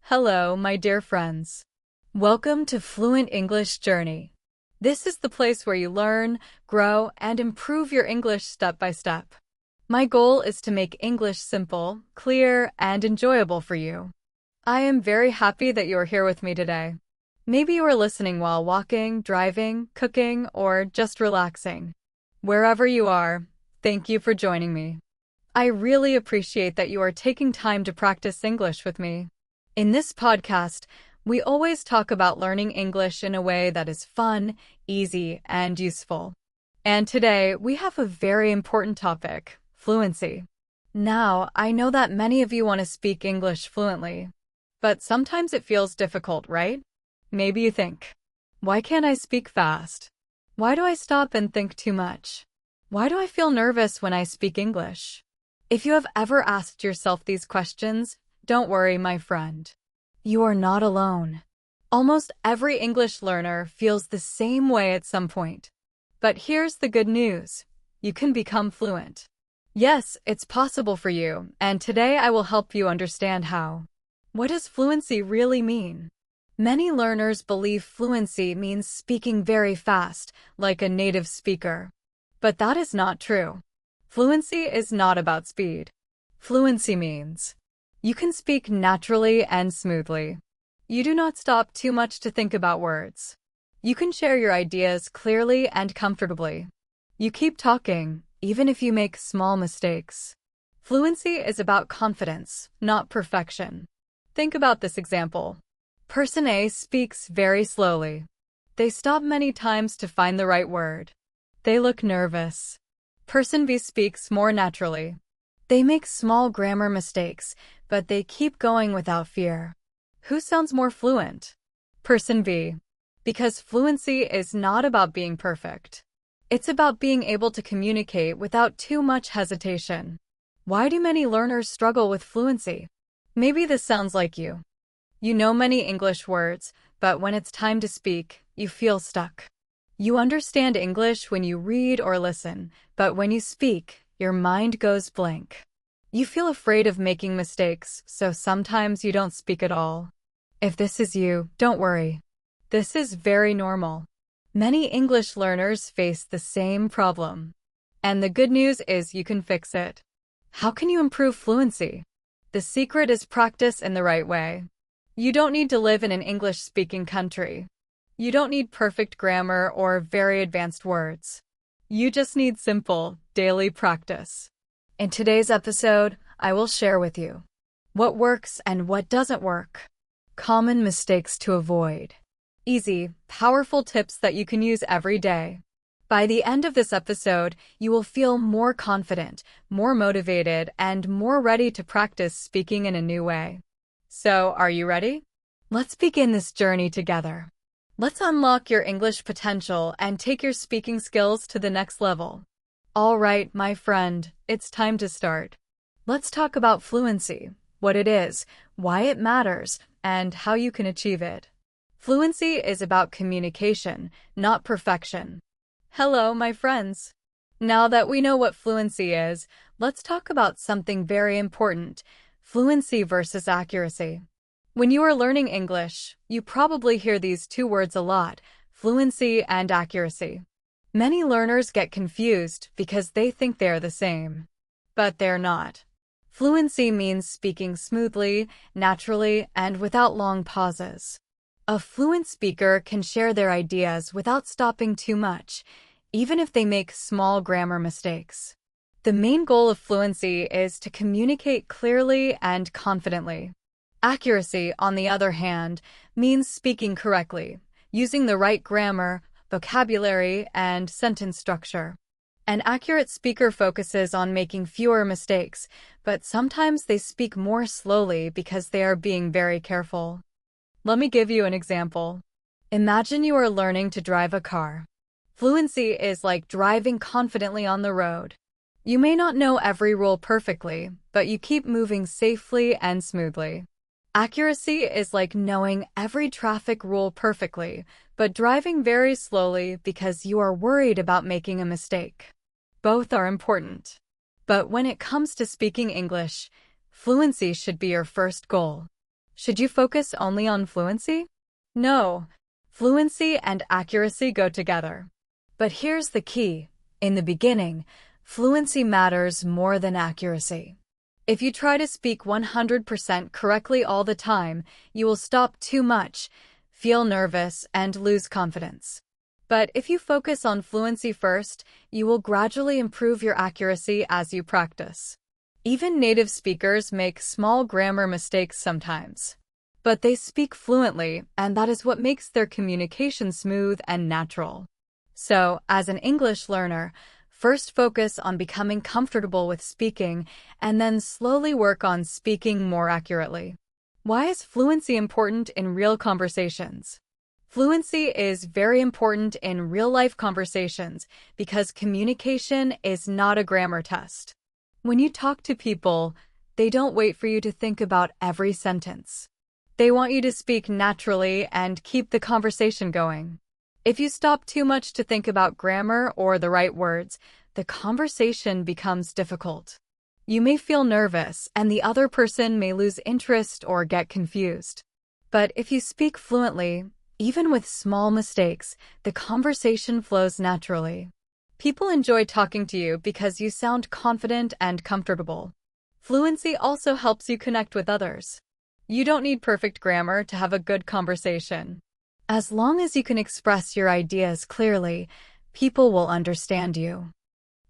Hello, my dear friends. Welcome to Fluent English Journey. This is the place where you learn, grow, and improve your English step by step. My goal is to make English simple, clear, and enjoyable for you. I am very happy that you are here with me today. Maybe you are listening while walking, driving, cooking, or just relaxing. Wherever you are, thank you for joining me. I really appreciate that you are taking time to practice English with me. In this podcast, we always talk about learning English in a way that is fun, easy, and useful. And today, we have a very important topic, fluency. Now, I know that many of you want to speak English fluently, but sometimes it feels difficult, right? Maybe you think, why can't I speak fast? Why do I stop and think too much? Why do I feel nervous when I speak English? If you have ever asked yourself these questions, don't worry, my friend. You are not alone. Almost every English learner feels the same way at some point. But here's the good news. You can become fluent. Yes, it's possible for you, and today I will help you understand how. What does fluency really mean? Many learners believe fluency means speaking very fast, like a native speaker. But that is not true. Fluency is not about speed. Fluency means you can speak naturally and smoothly. You do not stop too much to think about words. You can share your ideas clearly and comfortably. You keep talking, even if you make small mistakes. Fluency is about confidence, not perfection. Think about this example. Person A speaks very slowly. They stop many times to find the right word. They look nervous. Person B speaks more naturally. They make small grammar mistakes, but they keep going without fear. Who sounds more fluent? Person B. Because fluency is not about being perfect. It's about being able to communicate without too much hesitation. Why do many learners struggle with fluency? Maybe this sounds like you. You know many English words, but when it's time to speak, you feel stuck. You understand English when you read or listen, but when you speak, your mind goes blank. You feel afraid of making mistakes, so sometimes you don't speak at all. If this is you, don't worry. This is very normal. Many English learners face the same problem. And the good news is you can fix it. How can you improve fluency? The secret is practice in the right way. You don't need to live in an English-speaking country. You don't need perfect grammar or very advanced words. You just need simple, daily practice. In today's episode, I will share with you what works and what doesn't work, common mistakes to avoid, easy, powerful tips that you can use every day. By the end of this episode, you will feel more confident, more motivated, and more ready to practice speaking in a new way. So, are you ready? Let's begin this journey together. Let's unlock your English potential and take your speaking skills to the next level. All right, my friend, it's time to start. Let's talk about fluency, what it is, why it matters, and how you can achieve it. Fluency is about communication, not perfection. Hello, my friends. Now that we know what fluency is, let's talk about something very important, fluency versus accuracy. When you are learning English, you probably hear these two words a lot, fluency and accuracy. Many learners get confused because they think they're the same. But they're not. Fluency means speaking smoothly, naturally, and without long pauses. A fluent speaker can share their ideas without stopping too much, even if they make small grammar mistakes. The main goal of fluency is to communicate clearly and confidently. Accuracy, on the other hand, means speaking correctly, using the right grammar, vocabulary, and sentence structure. An accurate speaker focuses on making fewer mistakes, but sometimes they speak more slowly because they are being very careful. Let me give you an example. Imagine you are learning to drive a car. Fluency is like driving confidently on the road. You may not know every rule perfectly, but you keep moving safely and smoothly. Accuracy is like knowing every traffic rule perfectly, but driving very slowly because you are worried about making a mistake. Both are important. But when it comes to speaking English, fluency should be your first goal. Should you focus only on fluency? No. Fluency and accuracy go together. But here's the key. In the beginning, fluency matters more than accuracy. If you try to speak 100% correctly all the time, you will stop too much, feel nervous, and lose confidence. But if you focus on fluency first, you will gradually improve your accuracy as you practice. Even native speakers make small grammar mistakes sometimes. But they speak fluently, and that is what makes their communication smooth and natural. So, as an English learner, first focus on becoming comfortable with speaking, and then slowly work on speaking more accurately. Why is fluency important in real conversations? Fluency is very important in real-life conversations because communication is not a grammar test. When you talk to people, they don't wait for you to think about every sentence. They want you to speak naturally and keep the conversation going. If you stop too much to think about grammar or the right words, the conversation becomes difficult. You may feel nervous, and the other person may lose interest or get confused. But if you speak fluently, even with small mistakes, the conversation flows naturally. People enjoy talking to you because you sound confident and comfortable. Fluency also helps you connect with others. You don't need perfect grammar to have a good conversation. As long as you can express your ideas clearly, people will understand you.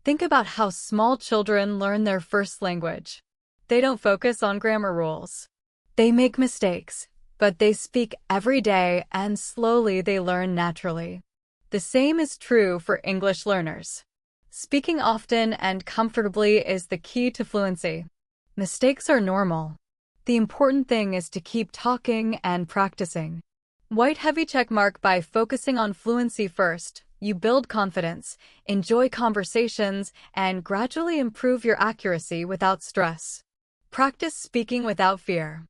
Think about how small children learn their first language. They don't focus on grammar rules. They make mistakes, but they speak every day and slowly they learn naturally. The same is true for English learners. Speaking often and comfortably is the key to fluency. Mistakes are normal. The important thing is to keep talking and practicing. White heavy checkmark. By focusing on fluency first, you build confidence, enjoy conversations, and gradually improve your accuracy without stress. Practice speaking without fear.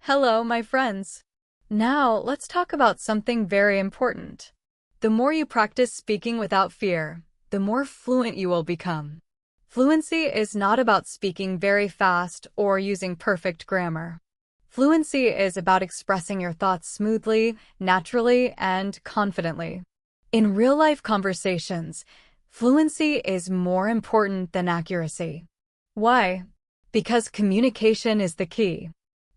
Hello, my friends. Now, let's talk about something very important. The more you practice speaking without fear, the more fluent you will become. Fluency is not about speaking very fast or using perfect grammar. Fluency is about expressing your thoughts smoothly, naturally, and confidently. In real-life conversations, fluency is more important than accuracy. Why? Because communication is the key.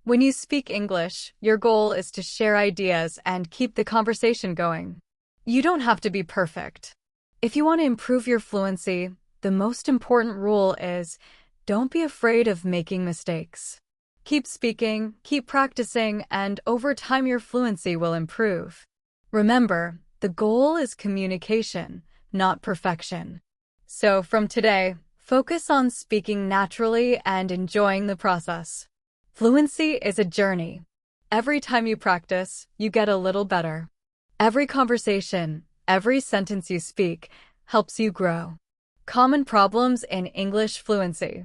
When you speak English, your goal is to share ideas and keep the conversation going. You don't have to be perfect. If you want to improve your fluency, the most important rule is don't be afraid of making mistakes. Keep speaking, keep practicing, and over time your fluency will improve. Remember, the goal is communication, not perfection. So from today, focus on speaking naturally and enjoying the process. Fluency is a journey. Every time you practice, you get a little better. Every conversation, every sentence you speak, helps you grow. Common problems in English fluency.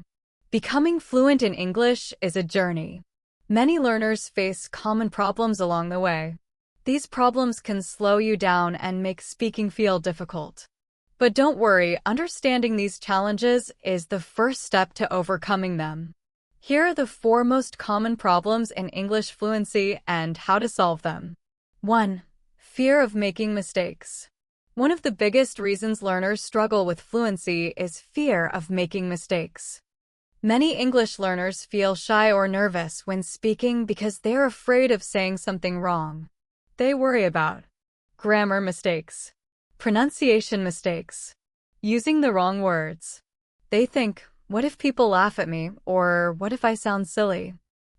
Becoming fluent in English is a journey. Many learners face common problems along the way. These problems can slow you down and make speaking feel difficult. But don't worry, understanding these challenges is the first step to overcoming them. Here are the 4 most common problems in English fluency and how to solve them. 1. Fear of making mistakes. One of the biggest reasons learners struggle with fluency is fear of making mistakes. Many English learners feel shy or nervous when speaking because they're afraid of saying something wrong. They worry about grammar mistakes, pronunciation mistakes, using the wrong words. They think, what if people laugh at me, or what if I sound silly?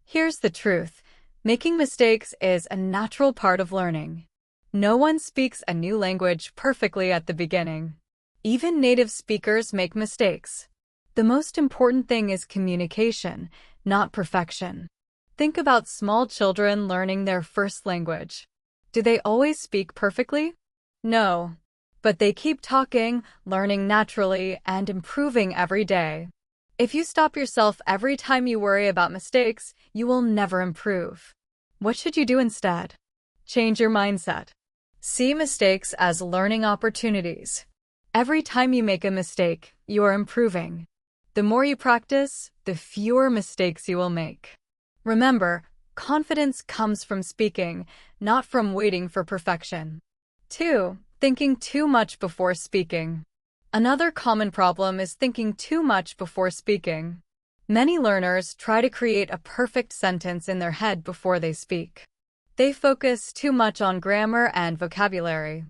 Here's the truth. Making mistakes is a natural part of learning. No one speaks a new language perfectly at the beginning. Even native speakers make mistakes. The most important thing is communication, not perfection. Think about small children learning their first language. Do they always speak perfectly? No. But they keep talking, learning naturally, and improving every day. If you stop yourself every time you worry about mistakes, you will never improve. What should you do instead? Change your mindset. See mistakes as learning opportunities. Every time you make a mistake, you are improving. The more you practice, the fewer mistakes you will make. Remember, Confidence comes from speaking, not from waiting for perfection. 2. Thinking too much before speaking. Another common problem is thinking too much before speaking. Many learners try to create a perfect sentence in their head before they speak. They focus too much on grammar and vocabulary.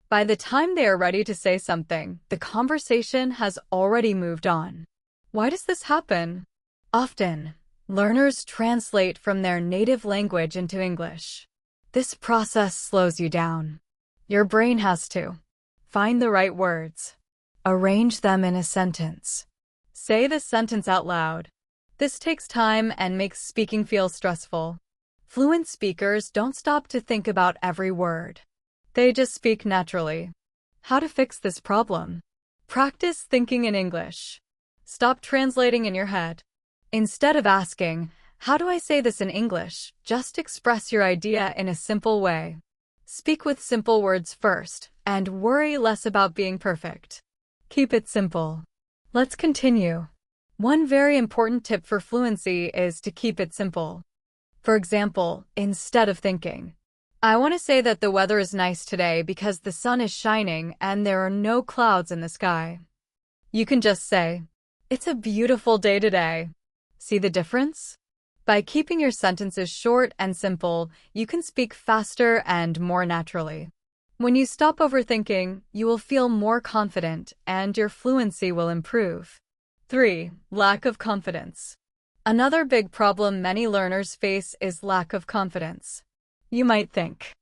By the time they are ready to say something, the conversation has already moved on. Why does this happen? Often, learners translate from their native language into English. This process slows you down. Your brain has to find the right words, arrange them in a sentence, say the sentence out loud. This takes time and makes speaking feel stressful. Fluent speakers don't stop to think about every word. They just speak naturally. How to fix this problem? Practice thinking in English. Stop translating in your head. Instead of asking, "How do I say this in English?" just express your idea in a simple way. Speak with simple words first, and worry less about being perfect. Keep it simple. Let's continue. One very important tip for fluency is to keep it simple. For example, instead of thinking, "I want to say that the weather is nice today because the sun is shining and there are no clouds in the sky," you can just say, "It's a beautiful day today." See the difference? By keeping your sentences short and simple, you can speak faster and more naturally. When you stop overthinking, you will feel more confident and your fluency will improve. 3. Lack of confidence. Another big problem many learners face is lack of confidence. You might think,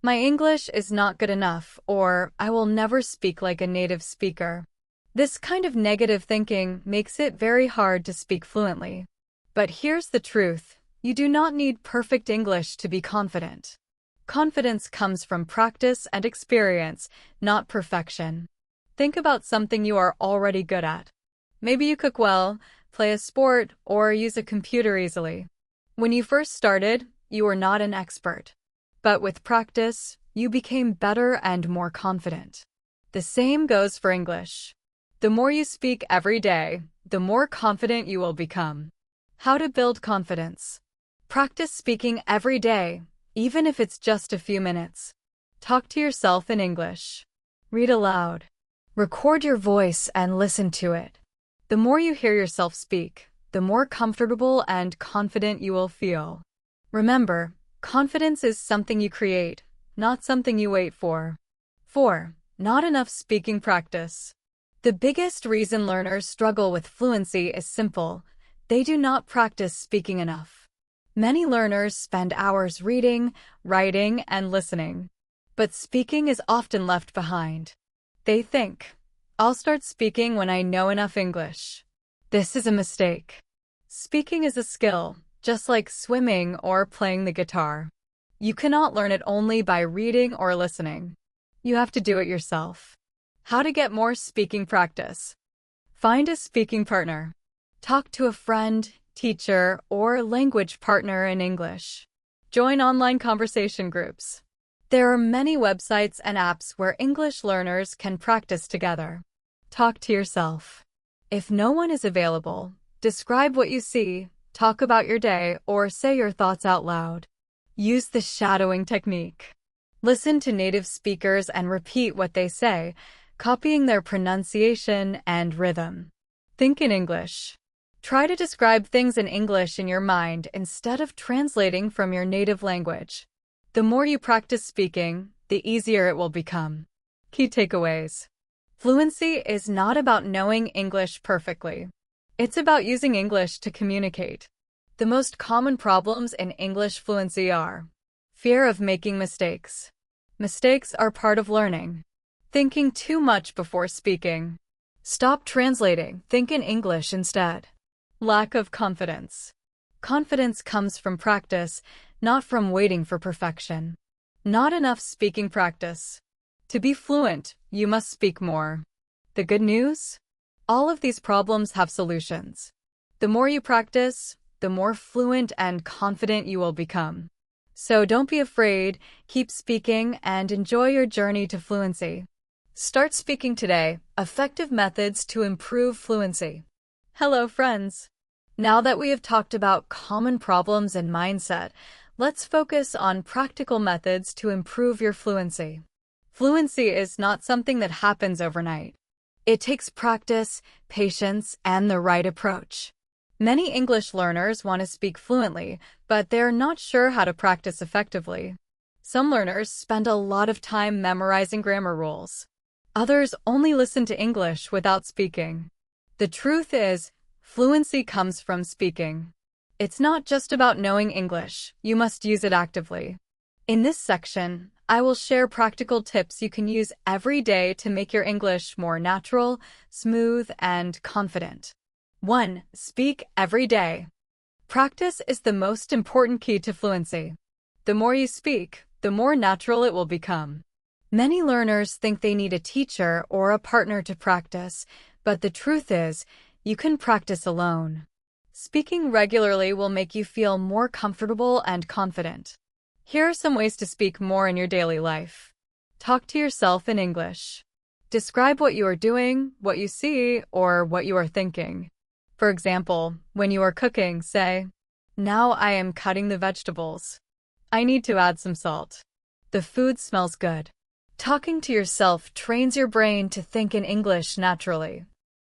"My English is not good enough," or "I will never speak like a native speaker." This kind of negative thinking makes it very hard to speak fluently. But here's the truth. You do not need perfect English to be confident. Confidence comes from practice and experience, not perfection. Think about something you are already good at. Maybe you cook well, play a sport, or use a computer easily. When you first started, you were not an expert. But with practice, you became better and more confident. The same goes for English. The more you speak every day, the more confident you will become. How to build confidence. Practice speaking every day, even if it's just a few minutes. Talk to yourself in English. Read aloud. Record your voice and listen to it. The more you hear yourself speak, the more comfortable and confident you will feel. Remember, confidence is something you create, not something you wait for. 4. Not enough speaking practice. The biggest reason learners struggle with fluency is simple. They do not practice speaking enough. Many learners spend hours reading, writing, and listening. But speaking is often left behind. They think, "I'll start speaking when I know enough English." This is a mistake. Speaking is a skill, just like swimming or playing the guitar. You cannot learn it only by reading or listening. You have to do it yourself. How to get more speaking practice. Find a speaking partner. Talk to a friend, teacher, or language partner in English. Join online conversation groups. There are many websites and apps where English learners can practice together. Talk to yourself. If no one is available, describe what you see, talk about your day, or say your thoughts out loud. Use the shadowing technique. Listen to native speakers and repeat what they say, copying their pronunciation and rhythm. Think in English. Try to describe things in English in your mind instead of translating from your native language. The more you practice speaking, the easier it will become. Key takeaways. Fluency is not about knowing English perfectly. It's about using English to communicate. The most common problems in English fluency are fear of making mistakes. Mistakes are part of learning. Thinking too much before speaking. Stop translating, think in English instead. Lack of confidence. Confidence comes from practice, not from waiting for perfection. Not enough speaking practice. To be fluent, you must speak more. The good news? All of these problems have solutions. The more you practice, the more fluent and confident you will become. So don't be afraid, keep speaking, and enjoy your journey to fluency. Start speaking today. Effective methods to improve fluency. Hello, friends. Now that we have talked about common problems and mindset, let's focus on practical methods to improve your fluency. Fluency is not something that happens overnight. It takes practice, patience, and the right approach. Many English learners want to speak fluently, but they're not sure how to practice effectively. Some learners spend a lot of time memorizing grammar rules. Others only listen to English without speaking. The truth is, fluency comes from speaking. It's not just about knowing English, you must use it actively. In this section, I will share practical tips you can use every day to make your English more natural, smooth, and confident. 1. Speak every day. Practice is the most important key to fluency. The more you speak, the more natural it will become. Many learners think they need a teacher or a partner to practice, but the truth is, you can practice alone. Speaking regularly will make you feel more comfortable and confident. Here are some ways to speak more in your daily life. Talk to yourself in English. Describe what you are doing, what you see, or what you are thinking. For example, when you are cooking, say, "Now I am cutting the vegetables. I need to add some salt. The food smells good." Talking to yourself trains your brain to think in English naturally.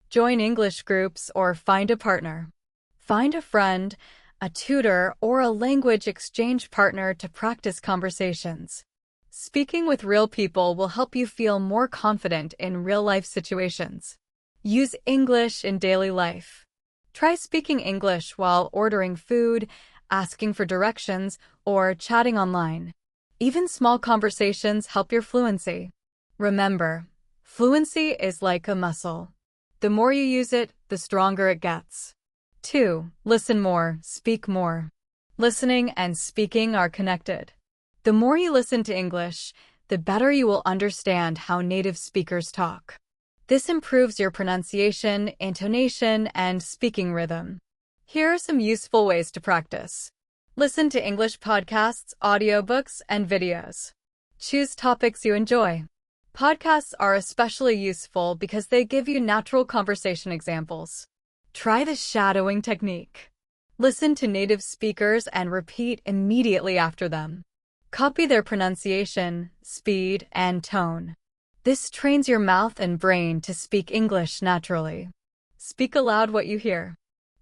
Join English groups or find a partner. Find a friend, a tutor, or a language exchange partner to practice conversations. Speaking with real people will help you feel more confident in real-life situations. Use English in daily life. Try speaking English while ordering food, asking for directions, or chatting online. Even small conversations help your fluency. Remember, fluency is like a muscle. The more you use it, the stronger it gets. 2. Listen more, speak more. Listening and speaking are connected. The more you listen to English, the better you will understand how native speakers talk. This improves your pronunciation, intonation, and speaking rhythm. Here are some useful ways to practice. Listen to English podcasts, audiobooks, and videos. Choose topics you enjoy. Podcasts are especially useful because they give you natural conversation examples. Try the shadowing technique. Listen to native speakers and repeat immediately after them. Copy their pronunciation, speed, and tone. This trains your mouth and brain to speak English naturally. Speak aloud what you hear.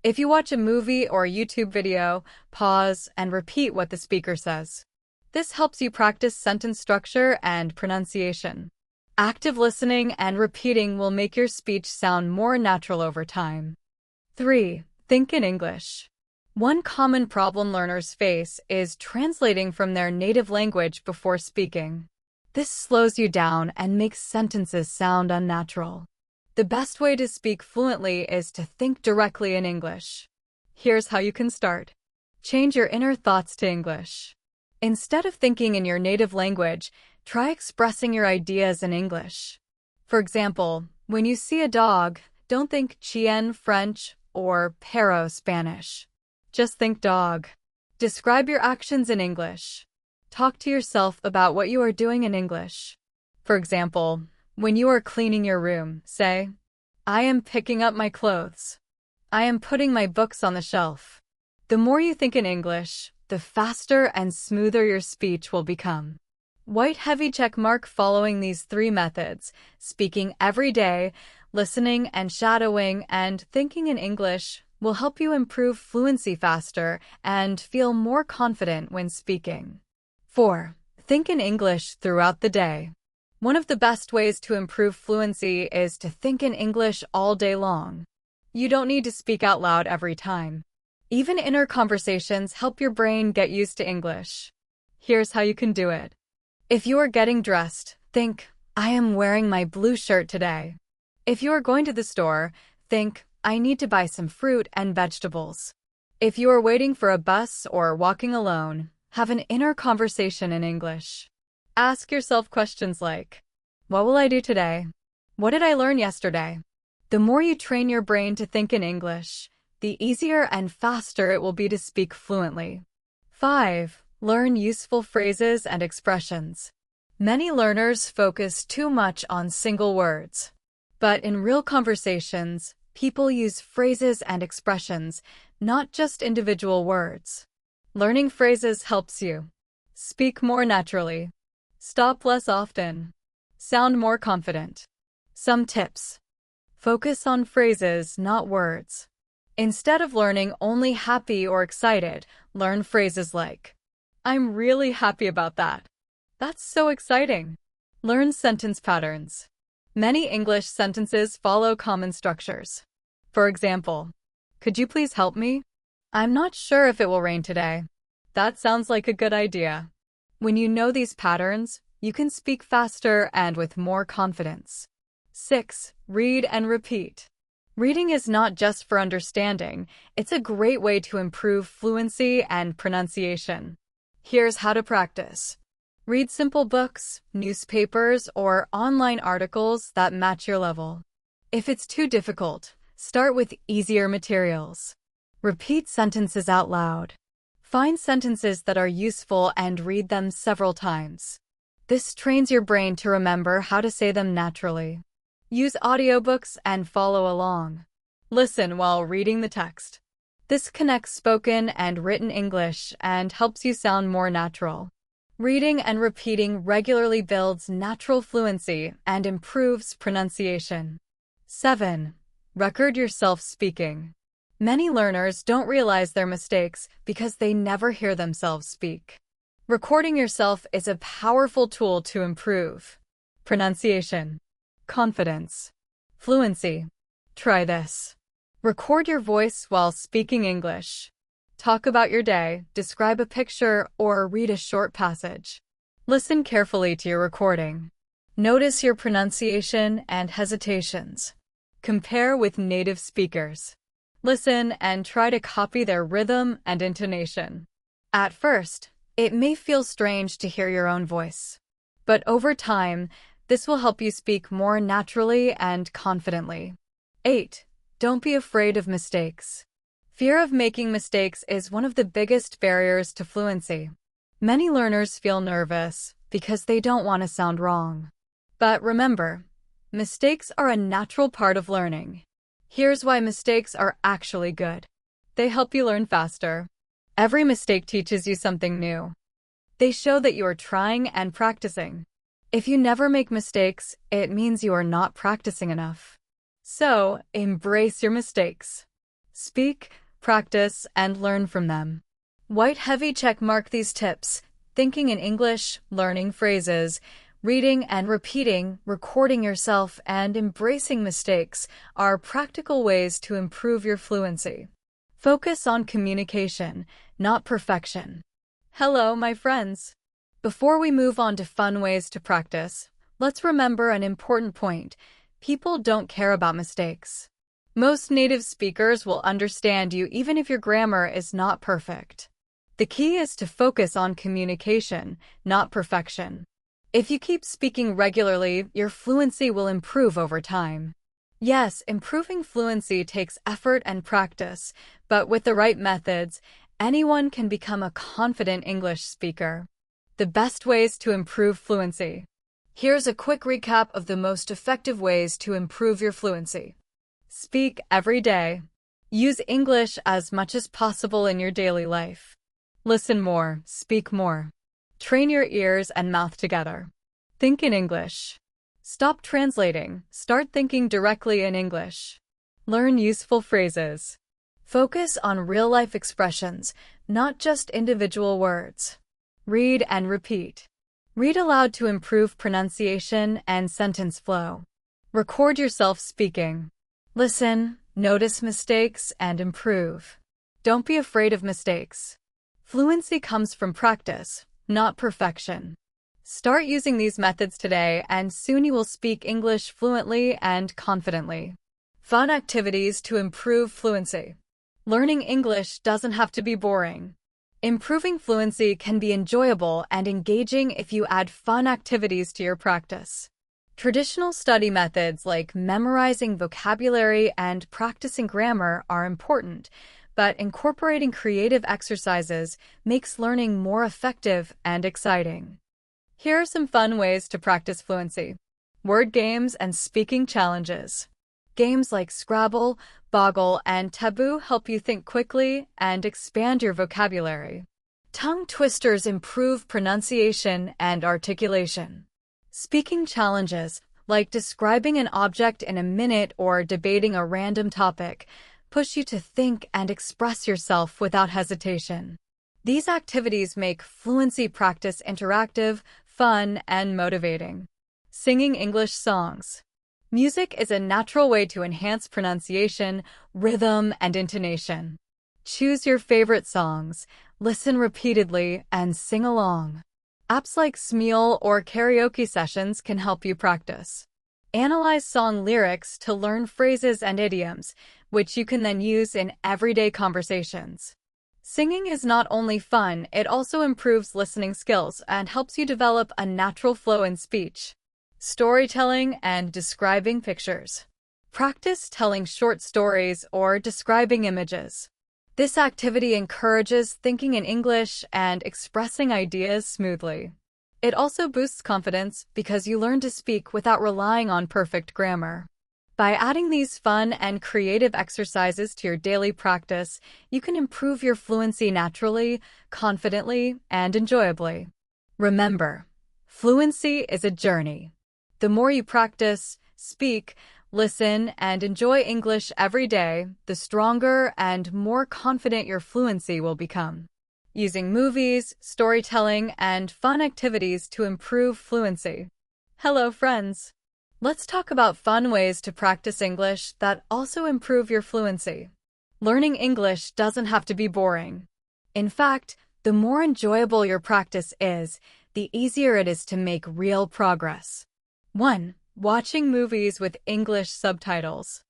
If you watch a movie or YouTube video, pause and repeat what the speaker says. This helps you practice sentence structure and pronunciation. Active listening and repeating will make your speech sound more natural over time. 3. Think in English. One common problem learners face is translating from their native language before speaking. This slows you down and makes sentences sound unnatural. The best way to speak fluently is to think directly in English. Here's how you can start. Change your inner thoughts to English. Instead of thinking in your native language, try expressing your ideas in English. For example, when you see a dog, don't think chien French or perro Spanish. Just think dog. Describe your actions in English. Talk to yourself about what you are doing in English. For example, when you are cleaning your room, say, "I am picking up my clothes. I am putting my books on the shelf." The more you think in English, the faster and smoother your speech will become. White heavy check mark following these 3 methods: speaking every day, listening and shadowing, and thinking in English will help you improve fluency faster and feel more confident when speaking. 4. Think in English throughout the day. One of the best ways to improve fluency is to think in English all day long. You don't need to speak out loud every time. Even inner conversations help your brain get used to English. Here's how you can do it. If you are getting dressed, think, "I am wearing my blue shirt today." If you are going to the store, think, "I need to buy some fruit and vegetables." If you are waiting for a bus or walking alone, have an inner conversation in English. Ask yourself questions like, "What will I do today? What did I learn yesterday?" The more you train your brain to think in English, the easier and faster it will be to speak fluently. 5. Learn useful phrases and expressions. Many learners focus too much on single words. But in real conversations, people use phrases and expressions, not just individual words. Learning phrases helps you speak more naturally, stop less often, sound more confident. Some tips. Focus on phrases, not words. Instead of learning only happy or excited, learn phrases like, I'm really happy about that. That's so exciting. Learn sentence patterns. Many English sentences follow common structures. For example, could you please help me? I'm not sure if it will rain today. That sounds like a good idea. When you know these patterns, you can speak faster and with more confidence. 6. Read and repeat. Reading is not just for understanding, it's a great way to improve fluency and pronunciation. Here's how to practice. Read simple books, newspapers, or online articles that match your level. If it's too difficult, start with easier materials. Repeat sentences out loud. Find sentences that are useful and read them several times. This trains your brain to remember how to say them naturally. Use audiobooks and follow along. Listen while reading the text. This connects spoken and written English and helps you sound more natural. Reading and repeating regularly builds natural fluency and improves pronunciation. 7. Record yourself speaking. Many learners don't realize their mistakes because they never hear themselves speak. Recording yourself is a powerful tool to improve pronunciation, confidence, fluency. Try this. Record your voice while speaking English. Talk about your day, describe a picture, or read a short passage. Listen carefully to your recording. Notice your pronunciation and hesitations. Compare with native speakers. Listen and try to copy their rhythm and intonation. At first, it may feel strange to hear your own voice. But over time, this will help you speak more naturally and confidently. 8. Don't be afraid of mistakes. Fear of making mistakes is one of the biggest barriers to fluency. Many learners feel nervous because they don't want to sound wrong. But remember, mistakes are a natural part of learning. Here's why mistakes are actually good. They help you learn faster. Every mistake teaches you something new. They show that you are trying and practicing. If you never make mistakes, it means you are not practicing enough. So, embrace your mistakes. Speak, practice, and learn from them. White heavy check mark these tips: thinking in English, learning phrases, reading and repeating, recording yourself, and embracing mistakes are practical ways to improve your fluency. Focus on communication, not perfection. Hello, my friends. Before we move on to fun ways to practice, let's remember an important point. People don't care about mistakes. Most native speakers will understand you even if your grammar is not perfect. The key is to focus on communication, not perfection. If you keep speaking regularly, your fluency will improve over time. Yes, improving fluency takes effort and practice, but with the right methods, anyone can become a confident English speaker. The best ways to improve fluency. Here's a quick recap of the most effective ways to improve your fluency. Speak every day. Use English as much as possible in your daily life. Listen more, speak more. Train your ears and mouth together. Think in English. Stop translating, start thinking directly in English. Learn useful phrases. Focus on real-life expressions, not just individual words. Read and repeat. Read aloud to improve pronunciation and sentence flow. Record yourself speaking. Listen, notice mistakes, and improve. Don't be afraid of mistakes. Fluency comes from practice, not perfection. Start using these methods today, and soon you will speak English fluently and confidently. Fun activities to improve fluency. Learning English doesn't have to be boring. Improving fluency can be enjoyable and engaging if you add fun activities to your practice. Traditional study methods like memorizing vocabulary and practicing grammar are important, but incorporating creative exercises makes learning more effective and exciting. Here are some fun ways to practice fluency. Word games and speaking challenges. Games like Scrabble, Boggle, and Taboo help you think quickly and expand your vocabulary. Tongue twisters improve pronunciation and articulation. Speaking challenges, like describing an object in a minute or debating a random topic, push you to think and express yourself without hesitation. These activities make fluency practice interactive, fun, and motivating. Singing English songs. Music is a natural way to enhance pronunciation, rhythm, and intonation. Choose your favorite songs, listen repeatedly, and sing along. Apps like Smeel or karaoke sessions can help you practice. Analyze song lyrics to learn phrases and idioms, which you can then use in everyday conversations. Singing is not only fun, it also improves listening skills and helps you develop a natural flow in speech. Storytelling and describing pictures. Practice telling short stories or describing images. This activity encourages thinking in English and expressing ideas smoothly. It also boosts confidence because you learn to speak without relying on perfect grammar. By adding these fun and creative exercises to your daily practice, you can improve your fluency naturally, confidently, and enjoyably. Remember, fluency is a journey. The more you practice, speak, listen, and enjoy English every day, the stronger and more confident your fluency will become. Using movies, storytelling, and fun activities to improve fluency. Hello, friends! Let's talk about fun ways to practice English that also improve your fluency. Learning English doesn't have to be boring. In fact, the more enjoyable your practice is, the easier it is to make real progress. 1. Watching movies with English subtitles.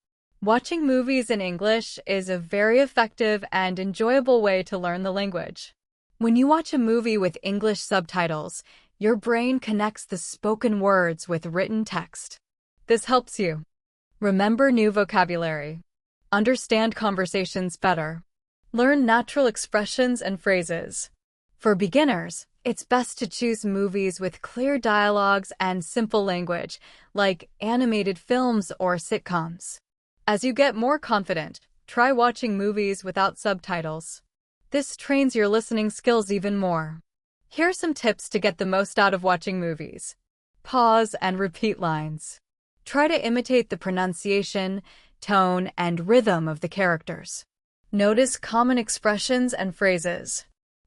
Watching movies in English is a very effective and enjoyable way to learn the language. When you watch a movie with English subtitles, your brain connects the spoken words with written text. This helps you remember new vocabulary, understand conversations better, learn natural expressions and phrases. For beginners, it's best to choose movies with clear dialogues and simple language, like animated films or sitcoms. As you get more confident, try watching movies without subtitles. This trains your listening skills even more. Here are some tips to get the most out of watching movies. Pause and repeat lines. Try to imitate the pronunciation, tone, and rhythm of the characters. Notice common expressions and phrases.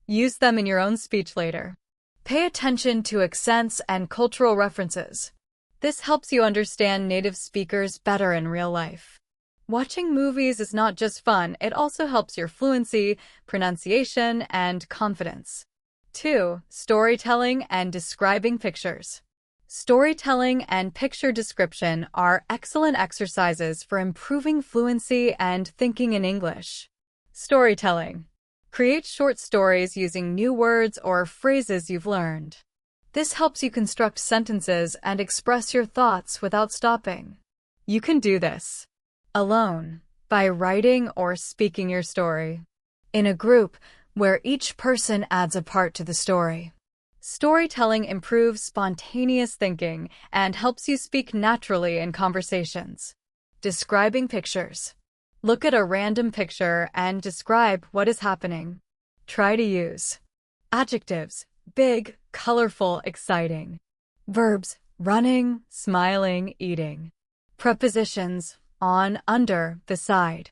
Use them in your own speech later. Pay attention to accents and cultural references. This helps you understand native speakers better in real life. Watching movies is not just fun, it also helps your fluency, pronunciation, and confidence. 2. Storytelling and describing pictures. Storytelling and picture description are excellent exercises for improving fluency and thinking in English. Storytelling. Create short stories using new words or phrases you've learned. This helps you construct sentences and express your thoughts without stopping. You can do this alone, by writing or speaking your story. In a group, where each person adds a part to the story. Storytelling improves spontaneous thinking and helps you speak naturally in conversations. Describing pictures. Look at a random picture and describe what is happening. Try to use adjectives: big, colorful, exciting. Verbs: running, smiling, eating. Prepositions: on, under, beside.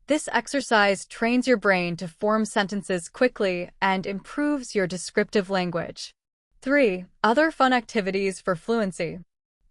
This exercise trains your brain to form sentences quickly and improves your descriptive language. 3. Other fun activities for fluency.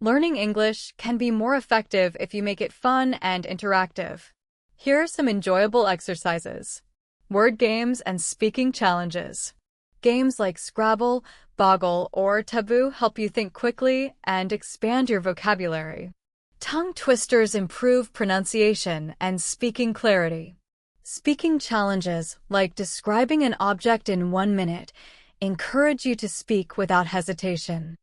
Learning English can be more effective if you make it fun and interactive. Here are some enjoyable exercises. Word games and speaking challenges. Games like Scrabble, Boggle, or Taboo help you think quickly and expand your vocabulary. Tongue twisters improve pronunciation and speaking clarity. Speaking challenges, like describing an object in 1 minute, encourage you to speak without hesitation.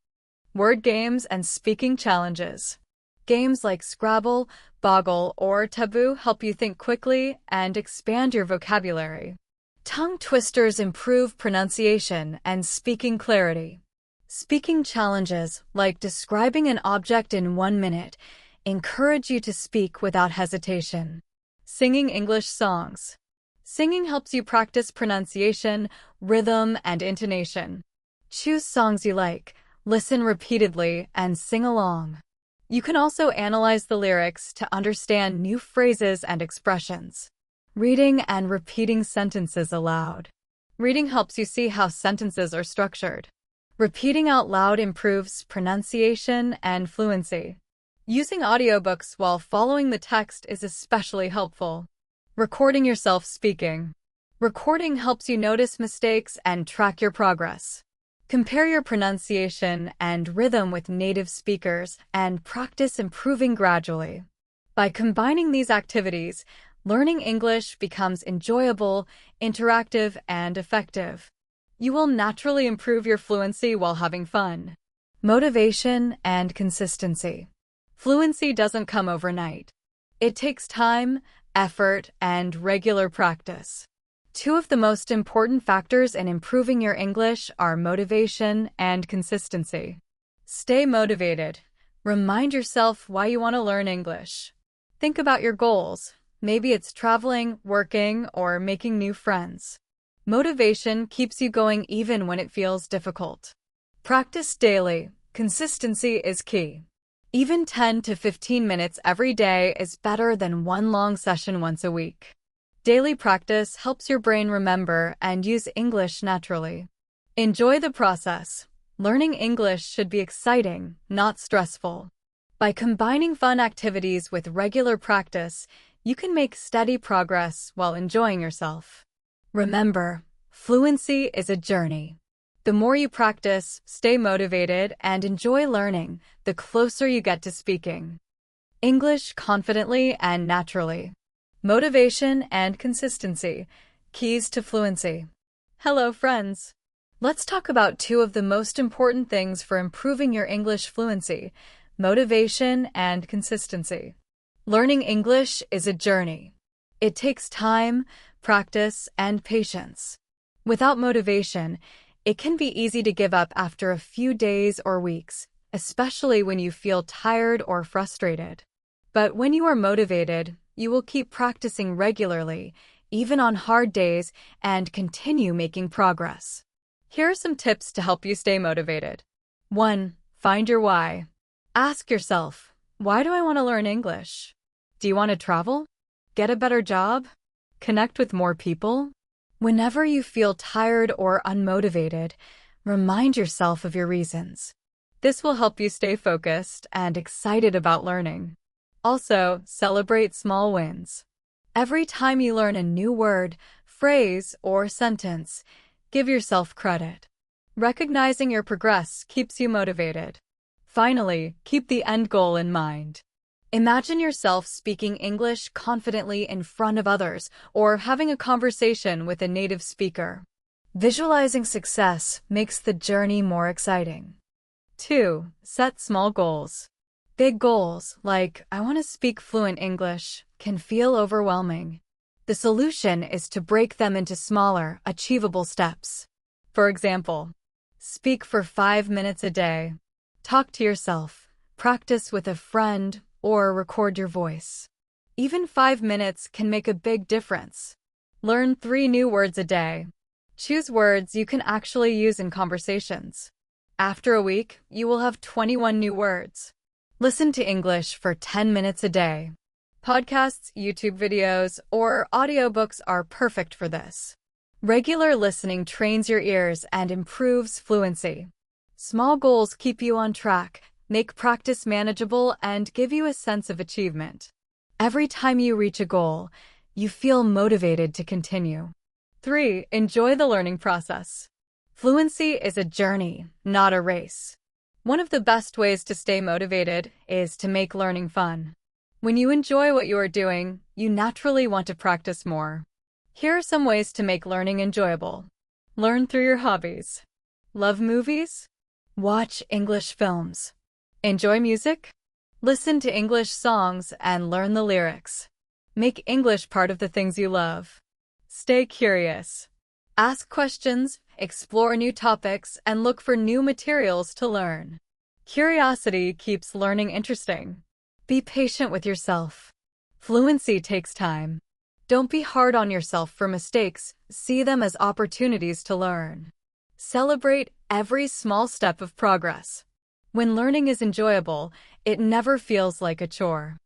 Word games and speaking challenges. Games like Scrabble, Boggle, or Taboo help you think quickly and expand your vocabulary. Tongue twisters improve pronunciation and speaking clarity. Speaking challenges, like describing an object in 1 minute, encourage you to speak without hesitation. Singing English songs. Singing helps you practice pronunciation, rhythm, and intonation. Choose songs you like, listen repeatedly, and sing along. You can also analyze the lyrics to understand new phrases and expressions. Reading and repeating sentences aloud. Reading helps you see how sentences are structured. Repeating out loud improves pronunciation and fluency. Using audiobooks while following the text is especially helpful. Recording yourself speaking. Recording helps you notice mistakes and track your progress. Compare your pronunciation and rhythm with native speakers and practice improving gradually. By combining these activities, learning English becomes enjoyable, interactive, and effective. You will naturally improve your fluency while having fun. Motivation and consistency. Fluency doesn't come overnight. It takes time, effort, and regular practice. Two of the most important factors in improving your English are motivation and consistency. Stay motivated. Remind yourself why you want to learn English. Think about your goals. Maybe it's traveling, working, or making new friends. Motivation keeps you going even when it feels difficult. Practice daily. Consistency is key. Even 10 to 15 minutes every day is better than one long session once a week. Daily practice helps your brain remember and use English naturally. Enjoy the process. Learning English should be exciting, not stressful. By combining fun activities with regular practice, you can make steady progress while enjoying yourself. Remember, fluency is a journey. The more you practice, stay motivated, and enjoy learning, the closer you get to speaking English confidently and naturally. Motivation and consistency, keys to fluency. Hello, friends. Let's talk about two of the most important things for improving your English fluency: motivation and consistency. Learning English is a journey. It takes time, practice, and patience. Without motivation, it can be easy to give up after a few days or weeks, especially when you feel tired or frustrated. But when you are motivated, you will keep practicing regularly, even on hard days, and continue making progress. Here are some tips to help you stay motivated. 1. Find your why. Ask yourself, why do I want to learn English? Do you want to travel? Get a better job? Connect with more people? Whenever you feel tired or unmotivated, remind yourself of your reasons. This will help you stay focused and excited about learning. Also, celebrate small wins. Every time you learn a new word, phrase, or sentence, give yourself credit. Recognizing your progress keeps you motivated. Finally, keep the end goal in mind. Imagine yourself speaking English confidently in front of others or having a conversation with a native speaker. Visualizing success makes the journey more exciting. 2. Set small goals. Big goals, like "I want to speak fluent English," can feel overwhelming. The solution is to break them into smaller, achievable steps. For example, speak for 5 minutes a day. Talk to yourself, practice with a friend, or record your voice. Even 5 minutes can make a big difference. Learn 3 new words a day. Choose words you can actually use in conversations. After a week, you will have 21 new words. Listen to English for 10 minutes a day. Podcasts, YouTube videos, or audiobooks are perfect for this. Regular listening trains your ears and improves fluency. Small goals keep you on track, make practice manageable, and give you a sense of achievement. Every time you reach a goal, you feel motivated to continue. 3. Enjoy the learning process. Fluency is a journey, not a race. One of the best ways to stay motivated is to make learning fun. When you enjoy what you are doing, you naturally want to practice more. Here are some ways to make learning enjoyable. Learn through your hobbies. Love movies? Watch English films. Enjoy music? Listen to English songs and learn the lyrics. Make English part of the things you love. Stay curious. Ask questions, explore new topics, and look for new materials to learn. Curiosity keeps learning interesting. Be patient with yourself. Fluency takes time. Don't be hard on yourself for mistakes, see them as opportunities to learn. Celebrate every small step of progress. When learning is enjoyable, it never feels like a chore.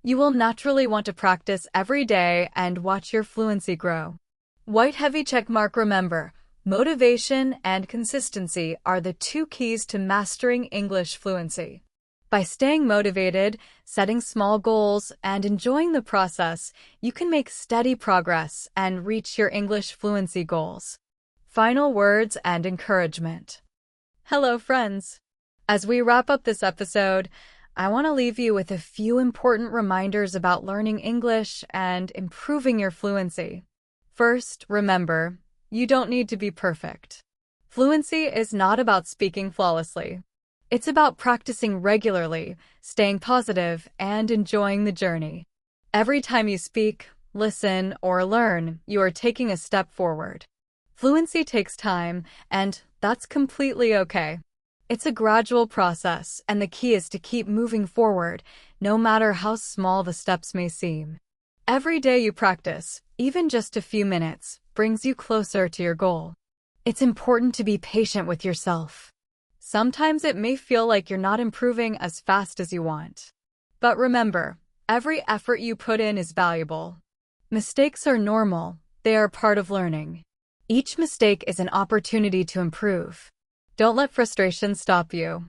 You will naturally want to practice every day and watch your fluency grow. White heavy check mark. Remember, motivation and consistency are the two keys to mastering English fluency. By staying motivated, setting small goals, and enjoying the process, you can make steady progress and reach your English fluency goals. Final words and encouragement. Hello, friends. As we wrap up this episode, I want to leave you with a few important reminders about learning English and improving your fluency. First, remember, you don't need to be perfect. Fluency is not about speaking flawlessly. It's about practicing regularly, staying positive, and enjoying the journey. Every time you speak, listen, or learn, you are taking a step forward. Fluency takes time, and that's completely okay. It's a gradual process, and the key is to keep moving forward, no matter how small the steps may seem. Every day you practice, even just a few minutes, brings you closer to your goal. It's important to be patient with yourself. Sometimes it may feel like you're not improving as fast as you want. But remember, every effort you put in is valuable. Mistakes are normal, they are part of learning. Each mistake is an opportunity to improve. Don't let frustration stop you.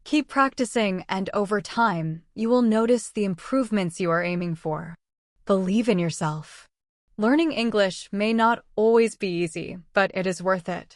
Keep practicing, and over time, you will notice the improvements you are aiming for. Believe in yourself. Learning English may not always be easy, but it is worth it.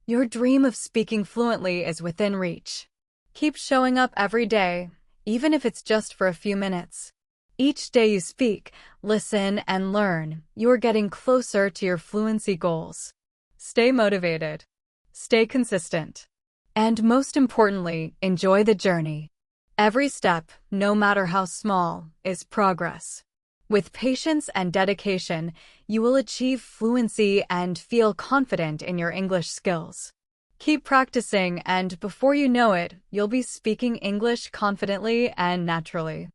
Your dream of speaking fluently is within reach. Keep showing up every day, even if it's just for a few minutes. Each day you speak, listen, and learn, you are getting closer to your fluency goals. Stay motivated. Stay consistent. And most importantly, enjoy the journey. Every step, no matter how small, is progress. With patience and dedication, you will achieve fluency and feel confident in your English skills. Keep practicing, and before you know it, you'll be speaking English confidently and naturally.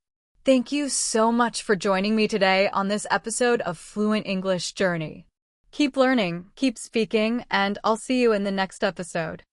Thank you so much for joining me today on this episode of Fluent English Journey. Keep learning, keep speaking, and I'll see you in the next episode.